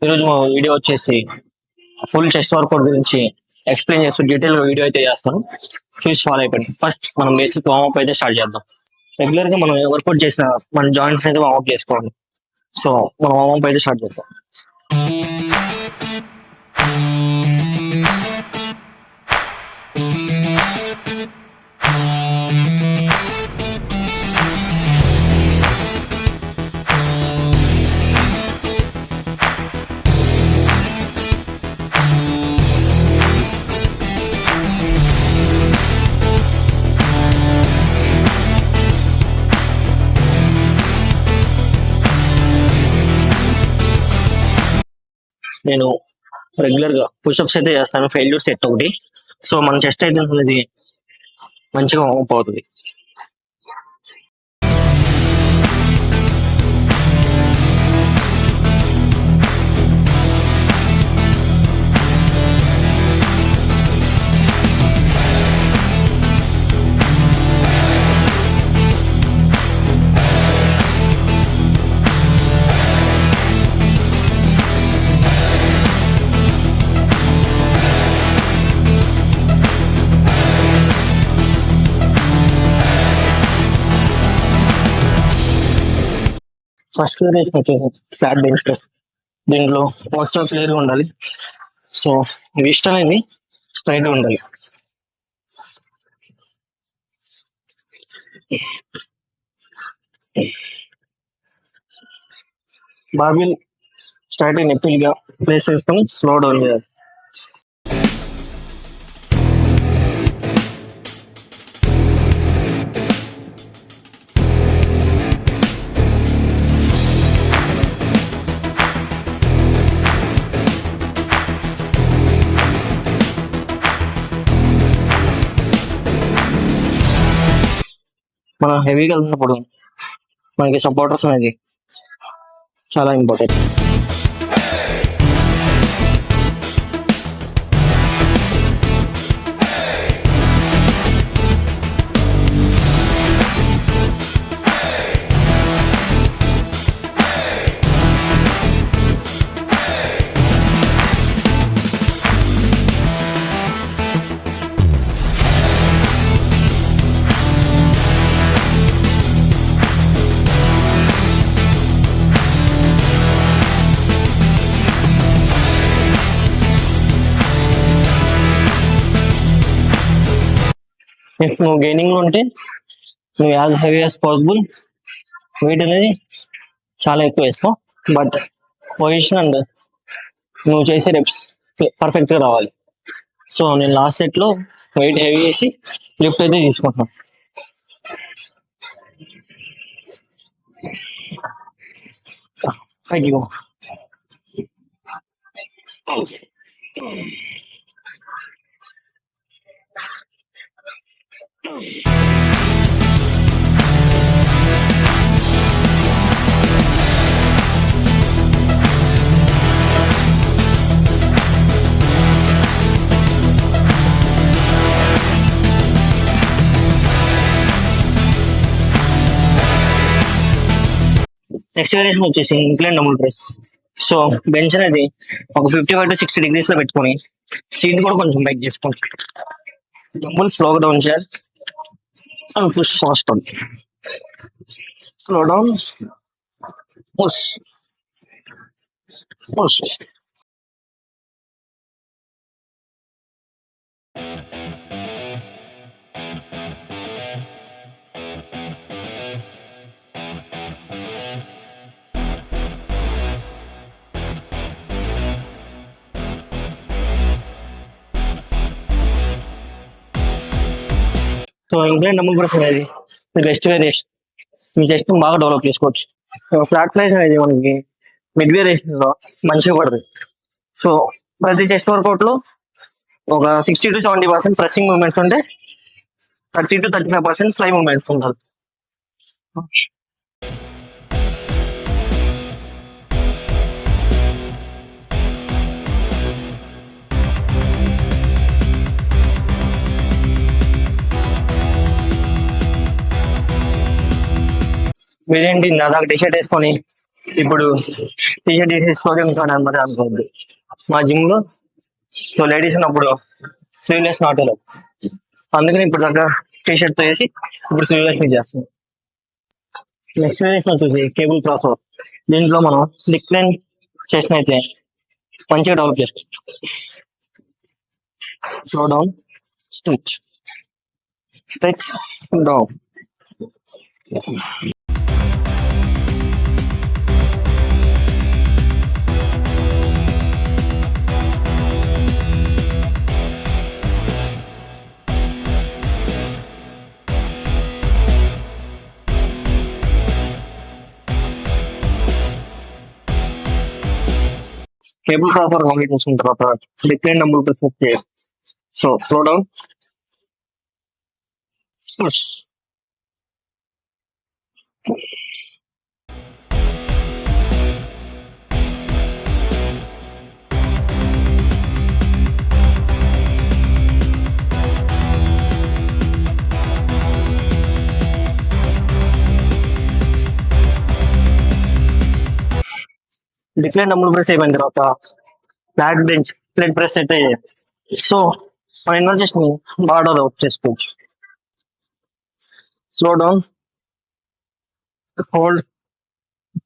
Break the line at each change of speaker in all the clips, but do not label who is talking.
ఈరోజు మా వీడియో వచ్చేసి ఫుల్ చెస్ట్ వర్కౌట్ గురించి ఎక్స్ప్లెయిన్ చేస్తూ డీటెయిల్ గా వీడియో అయితే చేస్తాను. చూసి ఫాలో అయిపోయింది. ఫస్ట్ మనం బేసిక్ వార్మప్ అయితే స్టార్ట్ చేద్దాం. రెగ్యులర్ గా మనం వర్కౌట్ చేసిన మన జాయింట్స్ అయితే వార్మప్ చేసుకోవాలి. సో మనం వార్మప్ అయితే స్టార్ట్ చేద్దాం. నేను రెగ్యులర్ గా పుషప్స్ అయితే చేస్తాను, ఫెయిల్యూర్ సెట్ ఒకటి. సో మన చెస్ట్ అయితే అనేది మంచిగా వార్మప్ అవుతుంది. ఫస్ట్ వేరియేషన్ వచ్చేసి ఫ్లాట్ బెంచ్ ప్రెస్. దీంట్లో పోస్టర్ క్లియర్ గా ఉండాలి. సో విస్ట్ అనేది స్ట్రైట్ గా ఉండాలి. బార్బిల్ స్ట్రైట్ నెప్పిల్ గా ప్లేస్ చేసుకొని స్లో డౌన్ చేయాలి. మనం హెవీగా వెళ్తున్నప్పుడు మనకి సపోర్టర్స్ అనేది చాలా ఇంపార్టెంట్. నువ్వు గెయినింగ్ లో ఉంటే నువ్వు as heavy as possible weight అనేది చాలా ఎక్కువ వేస్తావు. బట్ పొజిషన్ అండ్ నువ్వు చేసే రెప్స్ పర్ఫెక్ట్ గా రావాలి. సో నేను లాస్ట్ సెట్ లో వెయిట్ హెవీ వేసి లిఫ్ట్ అయితే తీసుకుంటున్నాను. Thank you. నెక్స్ట్ వేరియేషన్ వచ్చేసి incline double press. So bench అనేది ఒక 55 to 60 degrees లో పెట్టుకొని సీట్ కూడా కొంచెం బైక్ చేసుకోండి. డబుల్ స్లోగా డౌన్ చేయాలి and push fast down. Slow down, push push. So incline double press అనేది బెస్ట్ వేరియేషన్. మీ చెస్ట్ బాగా డెవలప్ చేసుకోవచ్చు. ఫ్లాట్ ఫ్లైస్ అనేది మనకి మిడ్ వేరియేషన్ లో మంచిగా పడుతుంది. సో ప్రతి చెస్ట్ వర్కౌట్ లో ఒక 60 to 70% ప్రెస్సింగ్ మూవ్మెంట్స్ ఉంటే 30 to 35% ఫ్లై మూవ్మెంట్స్ ఉండాలి. వీడేంటి దాదాపు టీ షర్ట్ వేసుకొని ఇప్పుడు టీషర్ట్ తీసేసి సోడియం కాన్ అనమాట అనుకోవద్దు. మా జిమ్ లో సో లేడీస్ ఉన్నప్పుడు స్లీవ్లెస్ నాట్ అలౌడ్. అందుకని ఇప్పుడు దాకా టీషర్ట్ తో వేసి ఇప్పుడు స్లీవ్లెస్ మీద చేస్తాం. నెక్స్ట్ వేరియేషన్ వచ్చేసి కేబుల్ క్రాస్ ఓవర్. దీంట్లో మనం డిక్లైన్ చేసినైతే మంచిగా డెవలప్ చేసుకోవచ్చు. Slow down, stretch, stretch, down. Cable proper complete చేసుకున్న తర్వాత డిక్లైన్ డంబుల్ ప్రెస్ చేయాలి. So slow down, push. Decline dumbbell press అయిపోయిన తర్వాత ఫ్లాట్ బెంచ్ ప్లేట్ ప్రెస్ అయితే సో మన ఎనర్జీస్ ని బాగా డెవలప్ చేసుకోవచ్చు. Slow down, hold,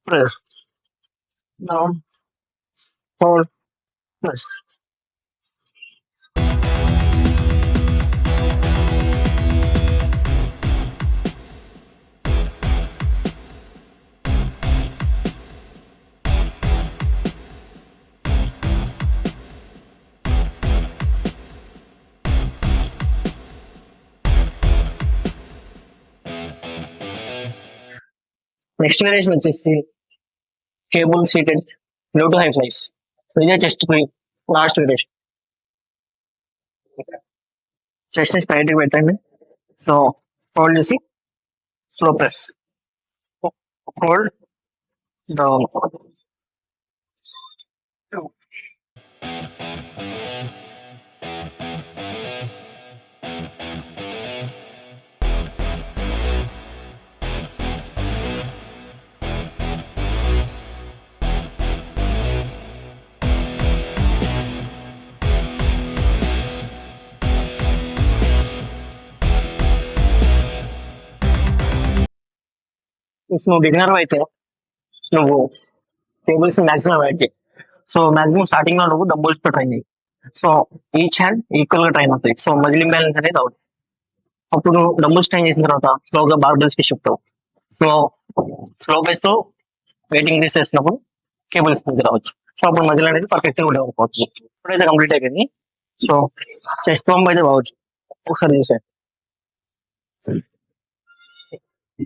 press, down, hold, press. Next variation వచ్చేసి కేబుల్ సీటెడ్ లో టు హై ఫ్లైస్. సో ఇదే చెస్ట్ లాస్ట్ వేరియేషన్. చెస్ట్ ని స్ట్రైట్ గా పెట్టండి. సో హోల్డ్ చేసి స్లో ప్రెస్, హోల్డ్, డౌన్. నువ్వు బిగినర్ అయితే నువ్వు టేబుల్స్ మాక్సిమం అవాయిడ్ చేయి. సో మాక్సిమం స్టార్టింగ్ లో నువ్వు డంబుల్స్ తో ట్రైన్ చేయి. సో ఈచ్ హ్యాండ్ ఈక్వల్ గా ట్రైన్ అవుతాయి. సో మజిల్ ఇంబ్యాలెన్స్ అనేది అవుతుంది. అప్పుడు నువ్వు డంబుల్స్ ట్రైన్ చేసిన తర్వాత స్లోగా బార్బెల్స్ కి షిఫ్ట్ అవ్వు. సో స్లో బేస్ లో వెయిట్ ఇంక్రీస్ చేసినప్పుడు కేబుల్స్ నుంచి రావచ్చు. సో అప్పుడు మజిల్ అనేది పర్ఫెక్ట్ గా డెవలప్ అవచ్చు. ఇప్పుడైతే కంప్లీట్ అయిపోయింది. సో చెస్ట్ పంప్ అయితే బావచ్చు. ఒకసారి చేసాను.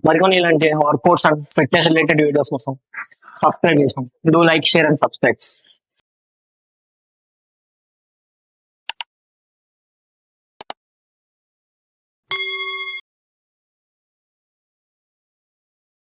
మరికొన్ని ఇలాంటి workouts and fitness related videos కోసం సబ్స్క్రైబ్ చేసుకోండి. Do like, share and subscribe.